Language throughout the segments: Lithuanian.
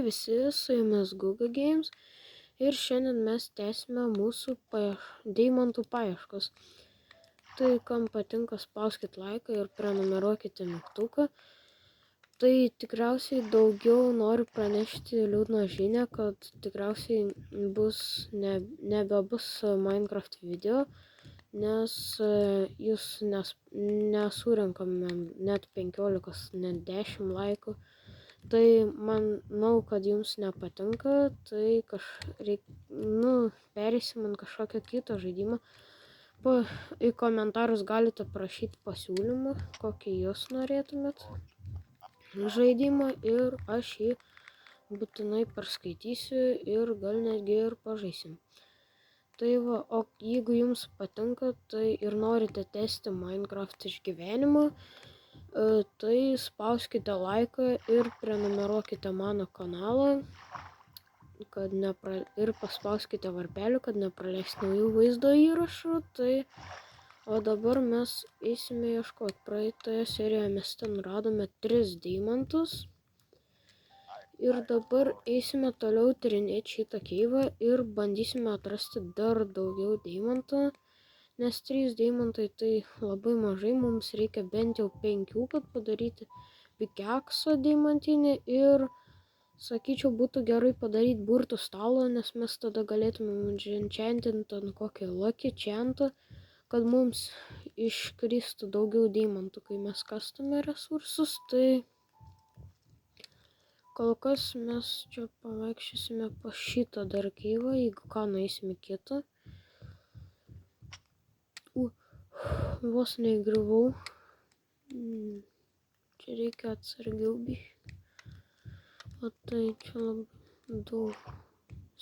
visi, su jumis Guga Games ir šiandien mes tęsime mūsų deimantų paieškas. Tai kam patinka, spauskit laiką ir prenumeruokite mygtuką. Tai tikriausiai daugiau noriu pranešti liūdną žinią, kad tikriausiai nebebus Minecraft video, nes jūs nesurinkame net 15, net 10 laikų. Tai manau, kad jums nepatinka, tai pereisim ant kažkokio kito žaidimo. Į komentarus galite prašyti pasiūlymų, kokį jūs norėtumėt žaidimą ir aš jį būtinai perskaitysiu ir gal netgi ir pažaisim. Tai va, o jeigu jums patinka, tai ir norite tęsti Minecraft išgyvenimą, tai spauskite laiką ir prenumeruokite mano kanalą ir paspauskite varpelį, kad nepraleisti naujų vaizdo įrašų. O dabar mes eisime ieškoti. Praeitoje serijoje mes ten radome 3 deimantus. Ir dabar eisime toliau tyrinėti šitą keivą ir bandysime atrasti dar daugiau deimantų. Nes 3 deimantai tai labai mažai, mums reikia bent jau 5, kad padaryti pikeksą deimantinį ir, sakyčiau, būtų gerai padaryti burtų stalą, nes mes tada galėtume enchantinti ant kokį lucky enchantą, kad mums iškristų daugiau deimantų, kai mes kastume resursus. Tai kol kas mes čia pavaikščiosime po šitą dar keivą, jeigu ką nueisime kitą. Vos neįgriuvau. Čia reikia atsargiau biškį. O tai čia labai daug,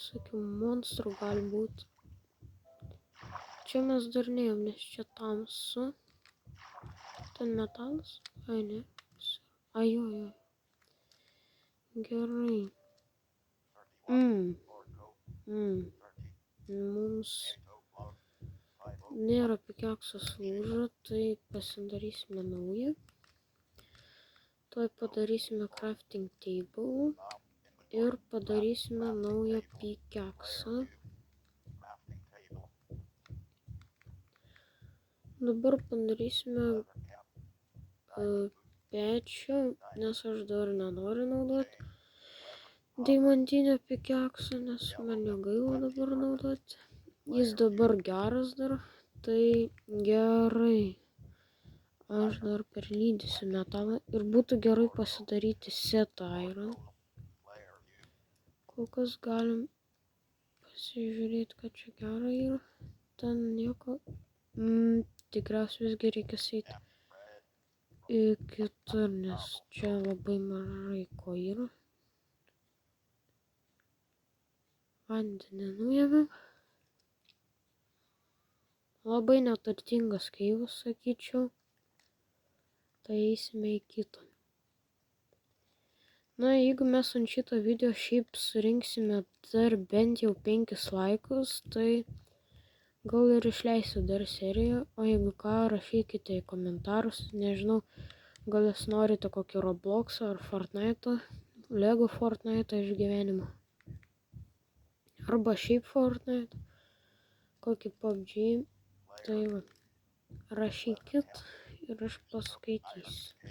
sakiau, monstrų gali būti. Čia mes dar neėjom, nes čia tamsu. Ten metalas? Ai, ne. Ai. Gerai. Mums nėra pikeksos lūžo, tai pasidarysime naują. Tuoj padarysime crafting table ir padarysime naują pikeksą. Dabar padarysime pečių, nes aš dar nenoriu naudoti deimantinio pikeksą, nes man negaila dabar naudoti. Jis dabar geras dar, tai gerai. Aš dar perlydysiu metalą ir būtų gerai pasidaryti set iron. Kol kas galim pasižiūrėti, kad čia gera yra. Ten nieko. Tikriausiai visgi reikės eiti į kitur, nes čia labai mažai ko yra. Vandenį nuėmėm. Labai neturtingas keivas, sakyčiau. Tai eisime į kitą. Na, jeigu mes ant šito video šiaip surinksime dar bent jau 5 laikus, tai gal ir išleisiu dar seriją. O jeigu ką, rašykite į komentarus. Nežinau, gal jūs norite kokį Robloxą ar Fortnite'ą, Lego Fortnite'ą išgyvenimą. Arba šiaip Fortnite, kokį PUBG. Tai va, rašykit ir aš paskaitysiu.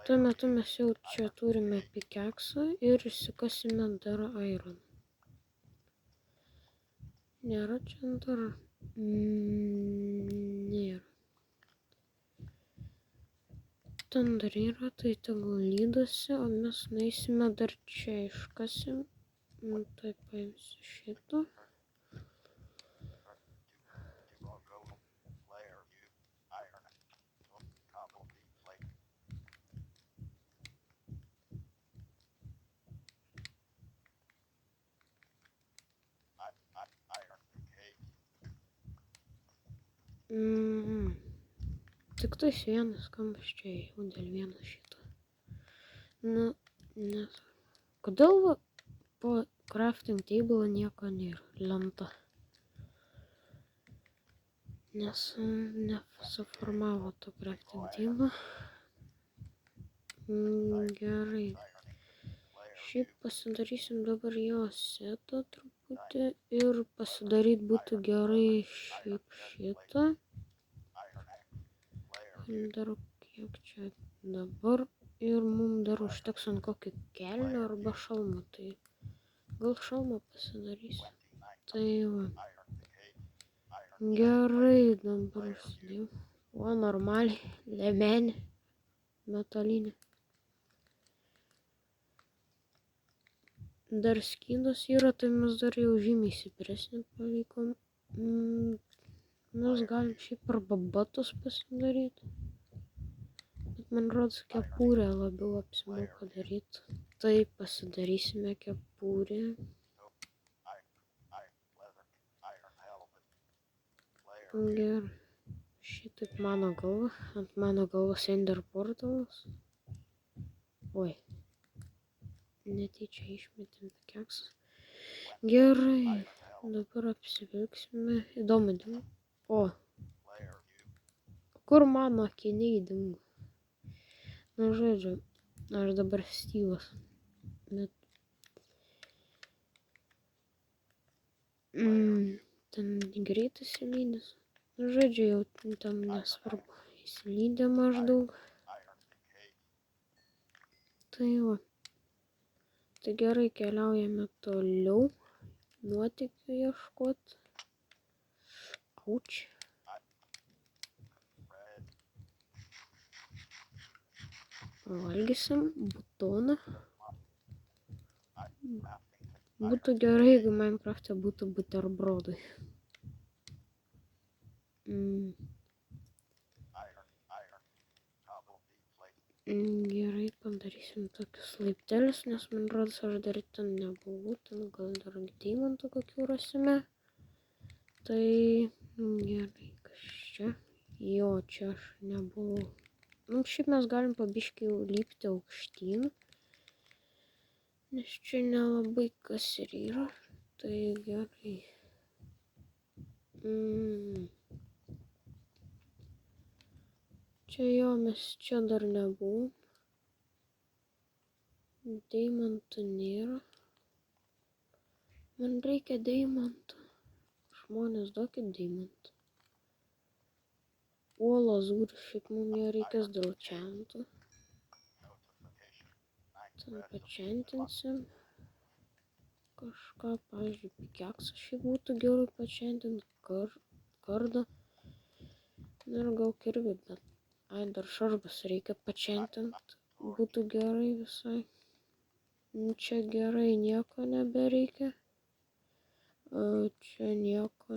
Tuo metu mes jau čia turime pikeksą ir išsikasime dar iron. Nėra čia dar? Nėra. Ten dar yra, tai tegul lydosi, o mes nueisime dar čia iškasim. Tai paimsiu šitą. Tik tais vienas kampas čia jau dėl vieno šito. Nu, nes kodėl po crafting table nieko nėra, lenta. Nes nesuformavo to crafting table. Gerai. Šiaip pasidarysim dabar jo setą truputį ir pasidaryt būtų gerai šiaip šitą. Dar kiek čia dabar ir mums dar užteks ant kokį kelnių arba šalmą, tai gal šalmą pasidarysiu. Tai va. Gerai, dabar užsidėjau. O, normaliai, liemenė, metalinė. Dar skydas yra, tai mes dar jau žymiai stipresnį pavykom. Mes galim šiaip arba batus pasidaryti. Bet man rodos kepurę labiau apsimoka daryti. Tai pasidarysime kepurę. Gerai. Šitaip mano galva. Ant mano galvos Ender portalas. Oi. Netyčia išmetėm keksą. Gerai. Dabar apsivilksime. Įdomu dingo. O. Kur mano akiniai dingo? Nu, žodžiu. Aš dabar Styvas. Bet. Ten greitai įsilydęs. Nu, žodžiu, jau tam nesvarbu. Įsilydę maždaug. Tai va. Tai gerai, keliaujame toliau. Nuotykių ieškot. Auč. Valgysim batoną. Būtų gerai, jeigu Minecraft'e būtų buterbrodai. Gerai, padarysim tokius laiptelius, nes man rodos, aš dar ten nebuvau, ten gal dar deimantų kokių rasime. Tai gerai, kas čia? Jo, čia aš nebuvau. Nu, šiaip mes galim pabiškai lipti aukštyn, nes čia nelabai kas ir yra. Tai gerai. Čia jo, mes čia dar nebuvom. Deimantų nėra. Man reikia deimantų. Žmonės, duokit deimantų. O, lazūrį, šiaip mums jo reikės dėl čiantų. Ten pačiantinsim. Kažką, pavyzdžiui, pikeksą šiaip būtų gerai pačiantinti. Kardą. Ir gal kirvį, bet... Ai, dar šarvas reikia pačiantinti. Būtų gerai visai. Čia gerai, nieko nebereikia. Čia nieko...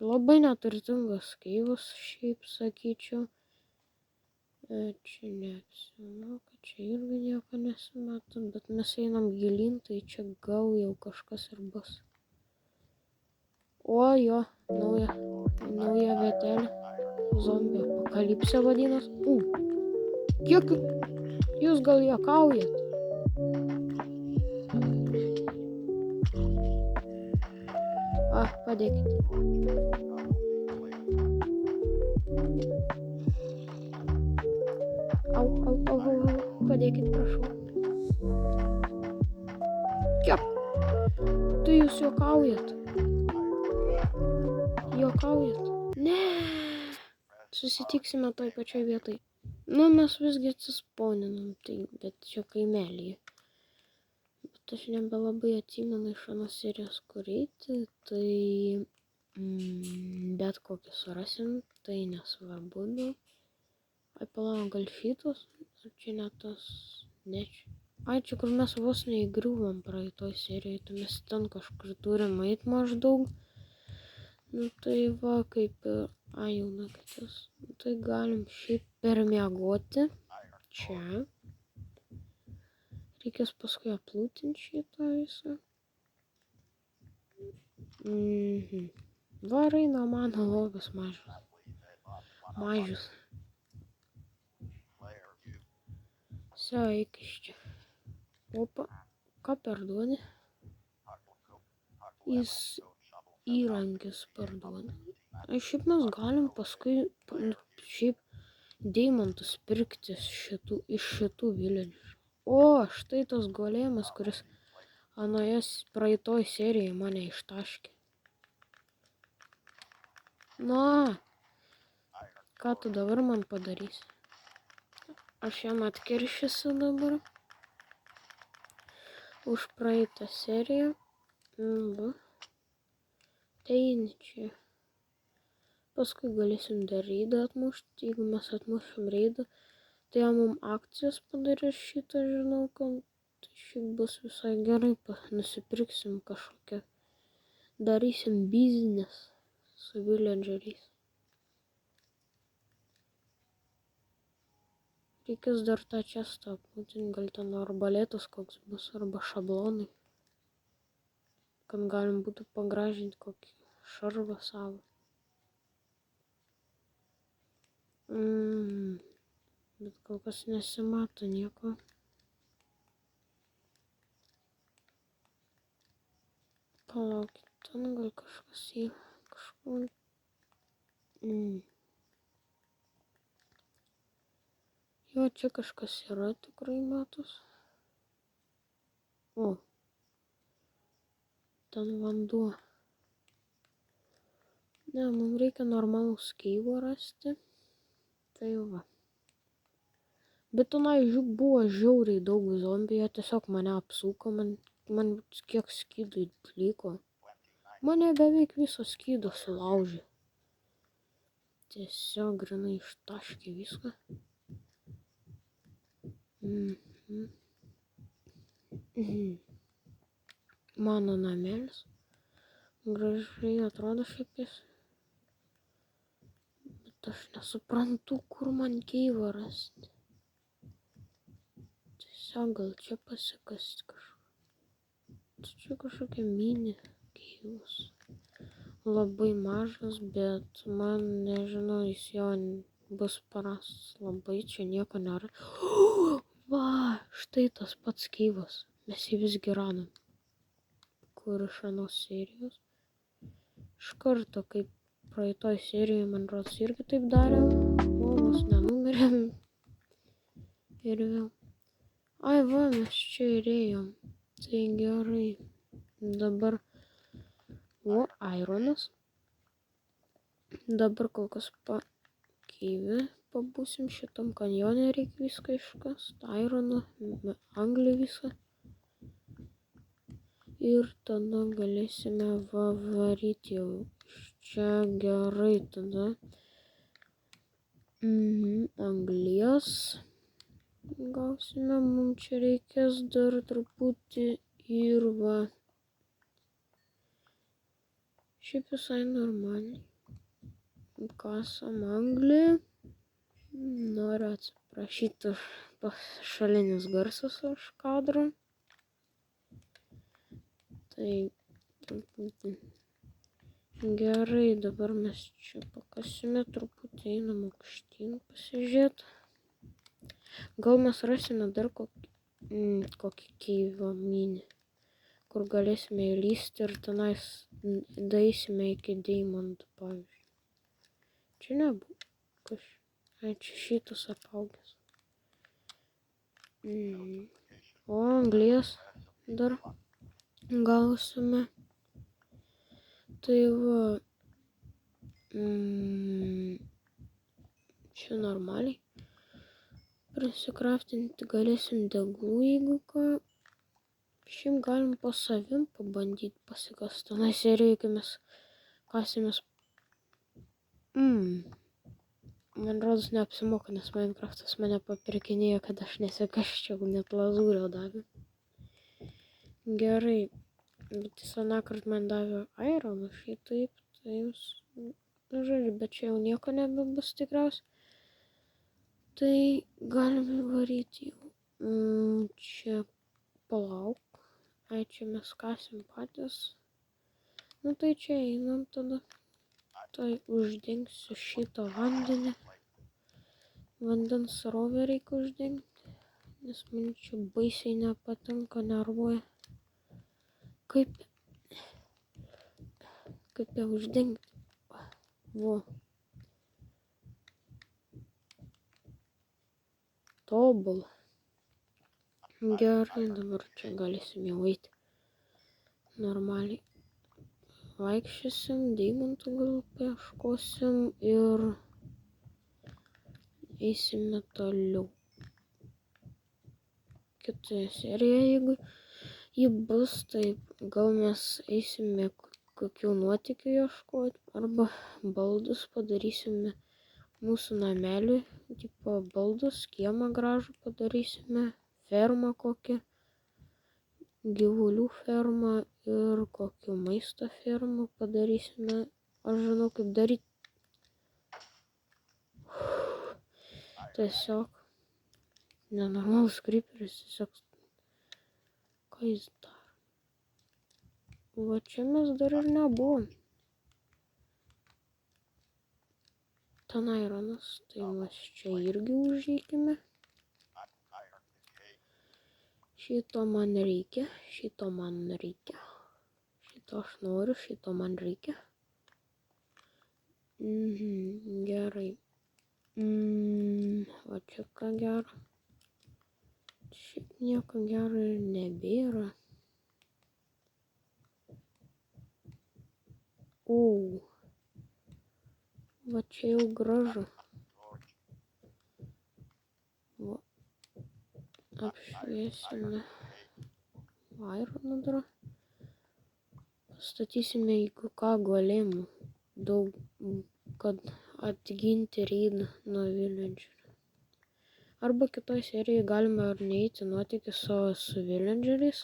Labai neturtingas keivas, šiaip sakyčiau. Čia neapsimoka, čia irgi nieko nesimato, bet mes einam gilyn, tai čia gal jau kažkas ir bus. O, jo, nauja vietelė. Zombie apokalipsė vadinas. Kiek jūs gal juokaujat? Padėkit. Au, padėkit, prašau. Kiek? Tai jūs juokaujat? Ne. Susitiksime toj pačioj vietai. Nu, mes visgi atsisponinam, tai, bet čia kaimelyje. Bet aš nebelabai atsimenu iš anos serijos kur eiti, tai bet kokį surasim, tai nesvarbu. Ai, palauk, gal šitos? Ar čia ne tas? Ne čia. Ai, čia kur mes vos neįgriuvom praeitoj serijoj, tai mes ten kažkur turim eit maždaug. Nu, tai va, kaip ir... Ai, jau naktis. Tai galim šiaip permiegoti čia. Reikės paskui aplūtinti šitą visą. Varai nuo mano logas mažus. Sio, eik iš čia. Opa, ką parduodi? Jis įrankis parduoda. Šiaip mes galim paskui šiaip deimantus pirkti iš šitų village'ų. O, štai tas golėmas, kuris praeitoj serijai mane ištaškė. Na, ką tu dabar man padarysi? Aš jam atkeršysiu dabar. Už praeitą seriją. Va. Teini čia. Paskui galėsim dar reidą atmušti. Jeigu mes atmušim reidą, tai jam mum akcijas padarys šitą, žinau, kad tai šiaip bus visai gerai. Nusipirksim kažkokią. Darysim biznes su villageriais. Reikės dar tą čestą apmūtinti, gal ten arbalėtas koks bus, arba šablonai. Kad galim būtų pagražinti kokį šarvą savo. Bet kol kas nesimato nieko. Palaukit, ten gal kažkas yra. Kažkur. Jo, čia kažkas yra tikrai matos. O. Ten vanduo. Ne, mums reikia normalų skeivo rasti. Tai va. Bet tenai žiūk buvo žiauriai daug zombių, jie tiesiog mane apsuko, man kiek skydų liko. Mane beveik viso skydo sulaužė. Tiesiog grinai ištaškė viską. Mano namelis. Gražiai atrodo šiaip jis. Bet aš nesuprantu, kur man keivą rasti. Tiesiog gal čia pasikasti kažką. Čia kažkokia mini keivas. Labai mažas, bet man nežinau, jis jo bus prastas. Labai čia nieko nėra. Va, štai tas pats keivas. Mes jį visgi radom. Kur iš anos serijos. Iš karto, kaip praeitoj serijoje, man rodos, irgi taip darėm. O, vos nenumirėm. Ir vėl. Ai, va, mes čia ir ėjom. Tai gerai. Dabar. O, ironas. Dabar kol kas pakyvi. Pabūsim šitam kanjone, reikia viską iškast. Ironą, anglį visą. Ir tada galėsime varyti jau. Čia gerai tada. Anglies. Gausime, mums čia reikės dar truputį ir va. Šiaip visai normaliai. Kasam anglį. Noriu atsiprašyti už pašalinis garsas už kadro. Tai truputį. Gerai, dabar mes čia pakasime truputį, einam aukštyn pasižiūrėti. Gal mes rasime dar kokį keivą mini, kur galėsime įlysti ir tenais daeisime iki deimantų, pavyzdžiui. Čia nebuvo. Čia šitas apaugęs. O anglies dar gausime. Tai va. Čia normaliai. Prisikraftinti galėsim deglų, jeigu ką. Šiaip galim po savim pabandyti pasikast. Tenai serijoje, kai mes kasėmės. Man rodos neapsimoka, nes Minecraftas mane papirkinėjo, kad aš nesikasčiau, net lazūrio davė. Gerai, bet jis anąkart man davė ironą, šitaip, tai jums, žodžiu, bet čia jau nieko nebebus tikriausiai. Tai galime varyti jau. Čia palauk, čia mes kasim patys. Nu tai čia einam tada. Tai uždengsiu šitą vandenį. Vandens srovę reikia uždengti, nes man čia baisiai nepatinka, nervuoja. Kaip ją uždengti? Vo. Tobulą. Gerai, dabar čia galėsim jau eiti. Normaliai. Vaikščiosim, deimantų gal paieškosim ir eisime toliau. Kitoje serijoje, jeigu ji bus, tai gal mes eisime kokių nuotykių ieškoti, arba baldus padarysime mūsų nameliui, tipo baldus, kiemą gražų padarysime, fermą kokią, gyvulių fermą ir kokių maisto fermų padarysime. Aš žinau, kaip daryti. Tiesiog nenormalus creeperis, tiesiog ką jis daro. Va čia mes dar ir nebuvom. Ten ironas, tai mes čia irgi užeikime. Šito man reikia, šito man reikia. Šito aš noriu, šito man reikia. Gerai. O čia ką gero? Šiaip nieko gero ir nebėra. Va čia jau gražu. Va. Apšviesime ironą dar. Pastatysime, jeigu ką, golemų. Daug, kad atginti reidą nuo villagerių. Arba kitoj serijai galime ar neiti nuotykius su villageriais,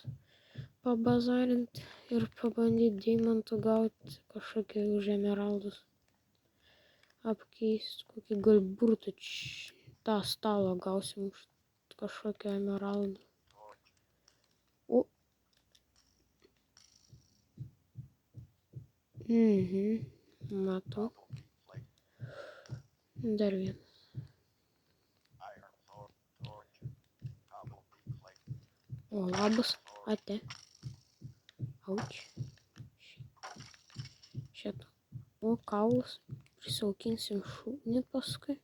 pabazarinti ir pabandyti deimantų gauti kažkokį už emeraldus. Apkeisti kokį gal burtą, tą stalą gausim už kažkokią emeraldą. Matau. Dar vienas. O, labas, ate. Auč. Šitą. O, kaulus. Prisaukinsim šunį paskui.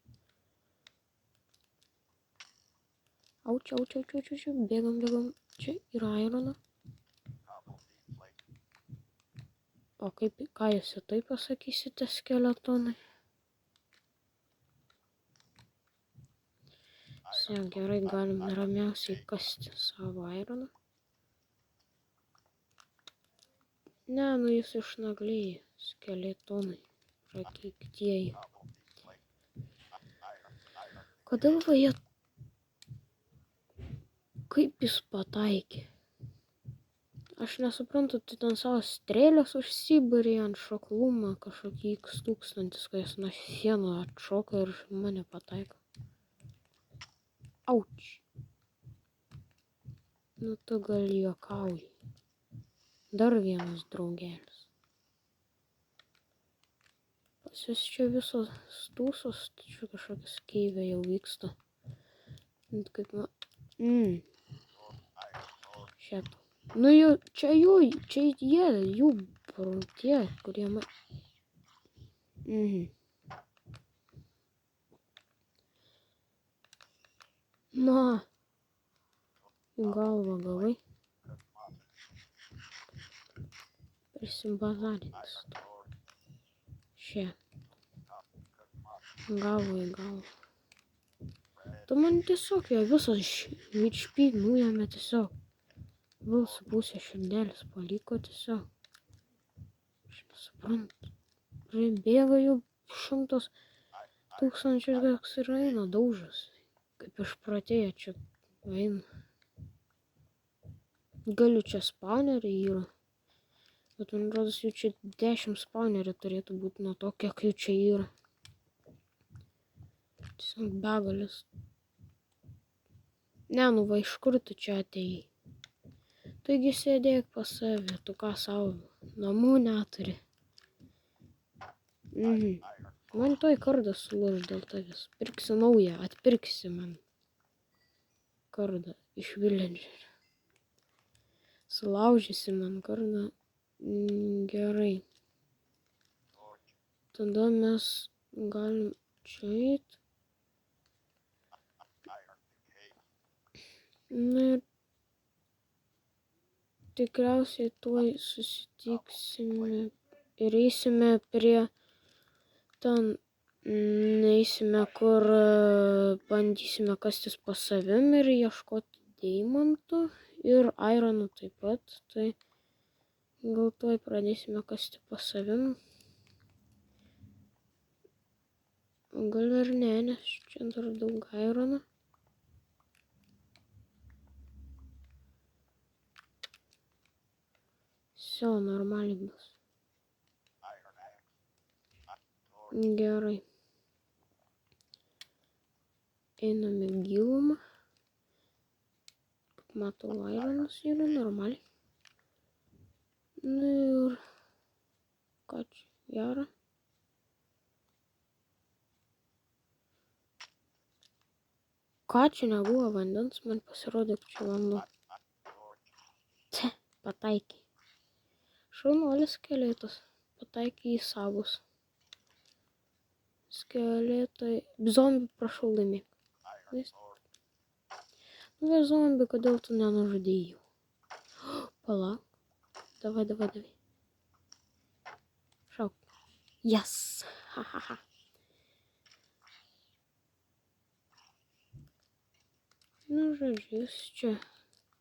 Auč. Bėgam. Čia yra ironą. O ką jūs į tai pasakysite, skeletonai? Gerai, galim ramiausiai kasti savo ironą. Ne, jūs išnaglėjai, skeletonai, prakeiktieji. Kodėl va jie... Kaip jis pataikė? Aš nesuprantu, tai ten savo strėlės užsibarė ant šoklumą, kažkokį X1000, kai jis nuo sienų atšoka ir mane pataiko. Auč. Nu tu gal juokauji. Dar vienas draugelis. Pas jis čia visos stūsos, čia kažkokios keivė jau vyksta. Kaip man... Šitą. Nu jau, čia jų tie, kurie man... Na, į galvą gavai. Prisibazarintis. Šia. Galvą į galvą. Tu man tiesiog jo visas HP nuėmė tiesiog. Vėl su pusė širdelės paliko tiesiog. Aš nesuprantu. Bėga jau 100 000 koks ir eina daužas. Kaip išprotėję čia eina. Galiu čia spawneriai yra. Bet man rodos jų čia 10 spawnerių turėtų būti nuo to, kiek jų čia yra. Tiesiog begalis. Ne, nu va, iš kur tu čia atėjai? Taigi sėdėk pas save, tu ką savo, namų neturi. Man toj kardą sulūž dėl tavęs. Pirksi naują, atpirksi man kardą iš villagerio. Sulaužysi man kardą. Gerai. Tada mes galim čia eit. Na ir tikriausiai tuoj susitiksime ir eisime prie ten, eisime, kur bandysime kastis po savim ir ieškoti deimantų ir aironų taip pat. Tai gal tuoj pradėsime kasti po savim. Gal ir ne, nes čia dar daug aironų. Все, normaliai bus. Gerai. Einame gilumą. Matau, aironus yra normaliai. Nu ir ką čia, gera. Ką čia nebuvo vandens, man pasirodė, kad čia vanduo. Te, pataikė. Šaunuolis skeletas, pataikė į savus. Skeletai, zombi, prašau laimėk. Nu, va zombi, kodėl tu nenužudėjai? Palauk. Davai. Šauk. Yes. Ha. Nu, žodžiu, jūs čia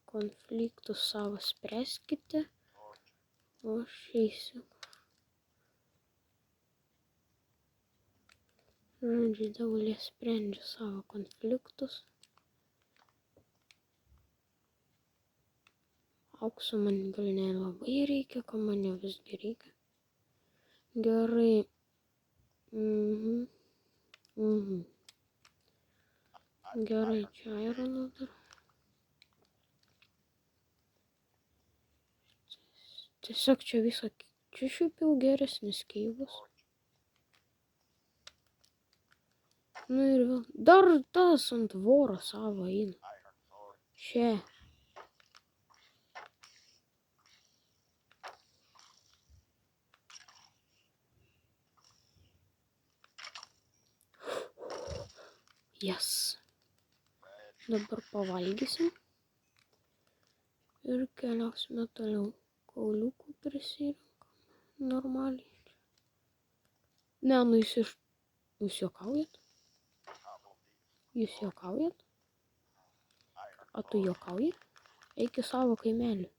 konfliktus savo spręskite, o aš eisiu. Žodžiu, Dievulė sprendžia savo konfliktus. Aukso man gal nelabai reikia, ko man jau visgi reikia. Gerai. Gerai, čia airono dar. Tiesiog čia visą, čia šiaip jau geresnis keivas. Nu ir vėl, dar tas ant voro savo eina. Čia. Yes. Dabar pavalgysim. Ir keliausime toliau. Kauliukų prisirinkam. Normaliai. Ne, nu jūs juokaujat? Jūs juokaujat? O tu juokauji? Eik į savo kaimelį.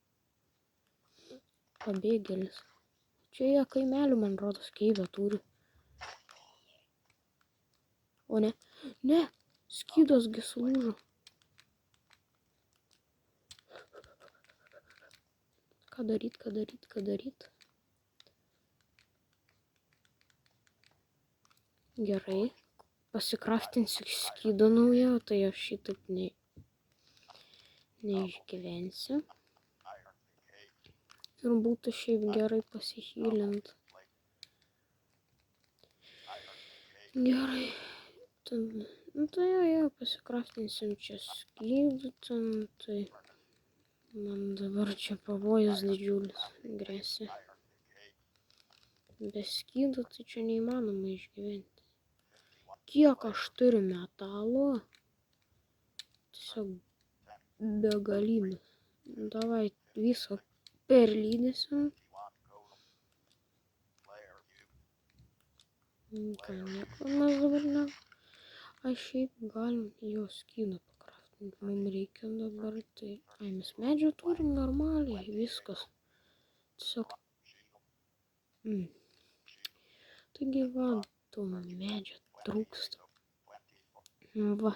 Pabėgėlis. Čia jie kaimelių, man rodos, keivę turi. O ne. Ne. Skydosgi sulūžo. Ką daryt? Gerai. Pasikraftinsiu skydą naują, tai aš šitaip neišgyvensiu. Ir būtų šiaip gerai pasihylint. Gerai. Nu tai jau pasikraftinsim čia skydų ten, tai man dabar čia pavojus didžiulis grėsia. Be skydų tai čia neįmanoma išgyventi. Kiek aš turiu metalo? Tiesiog begalinį. Davai viso perlydysim. Ką, nieko mes dabar ne. Aš šiaip galim jo skydą pakraftinti. Mums reikia dabar tai. Ai, mes medžio turim normaliai, viskas. Tiesiog. Taigi va, to medžio trūksta. Va.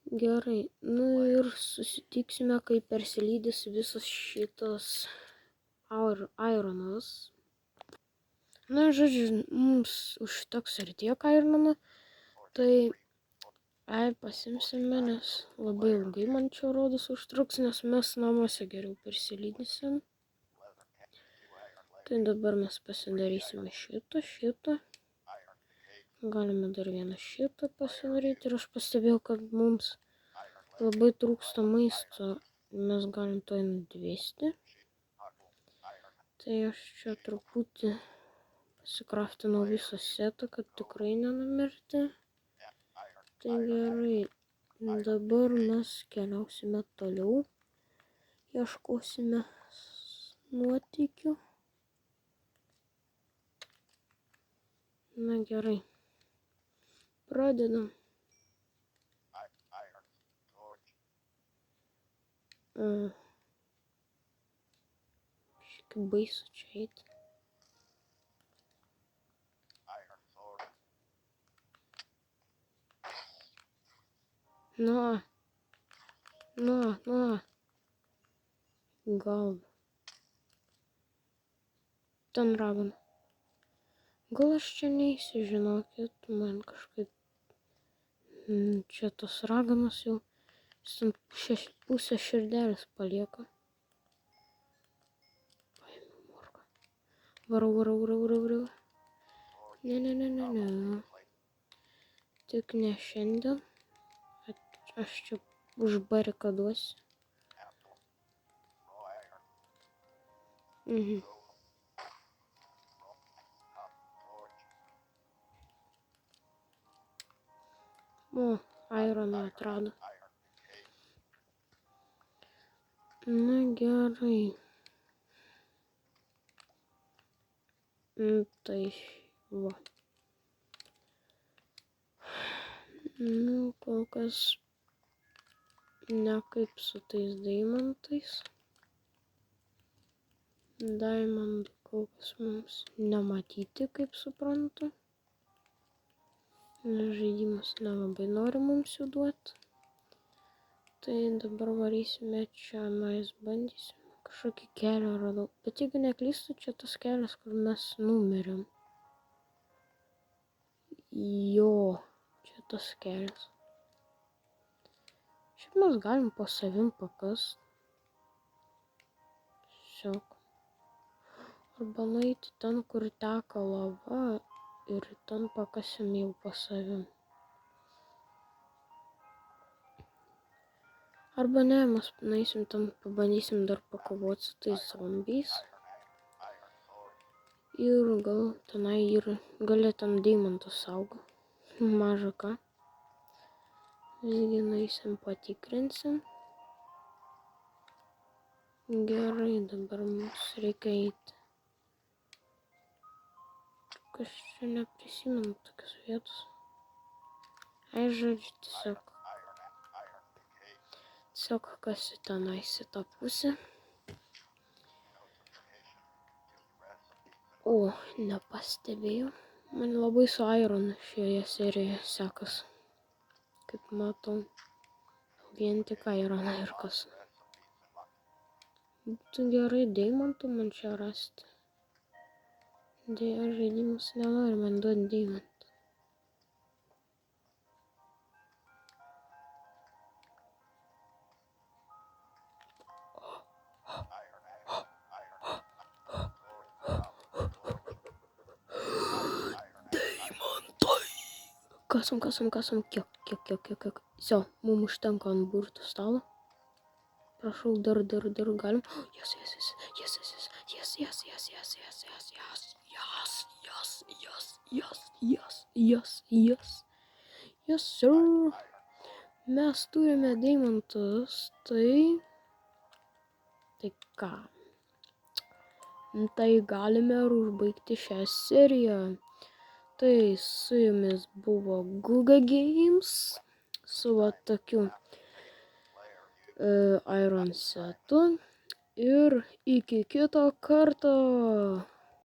Gerai. Nu ir susitiksime, kai persilydys visas šitas aironas. Na, žodžiu, mums užteks ir tiek airono. Tai pasimsime, nes labai ilgai man čia rodos užtruks, nes mes namuose geriau persilydysim. Tai dabar mes pasidarysime šitą. Galime dar vieną šitą pasidaryti. Ir aš pastebėjau, kad mums labai trūksta maisto. Mes galim to nudvėsti. Tai aš čia truputį pasikraftinau visą setą, kad tikrai nenumirti. Tai gerai. Dabar mes keliausime toliau ieškosime nuotykių. Na gerai. Pradedam. Kaip baisu čia eiti. Nu. Gal. Ten ragana. Gal aš čia neįsiu, žinokit, man kažkaip čia tos raganos jau pusę širdelės palieka. Paėmiau morką. Varau. Ne. Tik ne šiandien. Aš čia užbarikaduosiu. O, ironą atrado. Na gerai. Tai va. Nu, kol kas ne kaip su tais deimantais. Diamondų kol kas mums nematyti, kaip suprantu. Žaidimas nelabai nori mums jų duoti. Tai dabar varysime čia, mes bandysime. Kažkokį kelią radau. Bet jeigu neklystu, čia tas kelias, kur mes numirėm. Jo, čia tas kelias. Šiaip mes galim po savim pakast. Tiesiog. Arba nueiti ten, kur teka lava ir ten pakasim jau po savim. Arba ne, mes nueisim ten, pabandysim dar pakovoti su tais zombiais. Ir gal tenai ir gali ten deimantus saugo. Maža ką. Visgi nueisim patikrinsim. Gerai, dabar mums reikia eiti. Kas čia neprisimenu tokios vietos. Ai, žodžiu, tiesiog kasi tenais į tą pusę. O, nepastebėjau. Man labai su ironu šioje serijoje sekas. Kaip matau, vien tik ironą ir kas. Būtų gerai deimantų man čia rasti. Deja, žaidimas nenori man duoti deimantą. Kasam. Kiek. Все, mums užtenka ant burtų stalo. Prašau, dar galim. Yes. Yes, sir. Mes turime deimantus, tai ką? Tai galime ir užbaigti šią seriją. Tai su jumis buvo Guga Games su va tokiu Iron setu ir iki kito karto.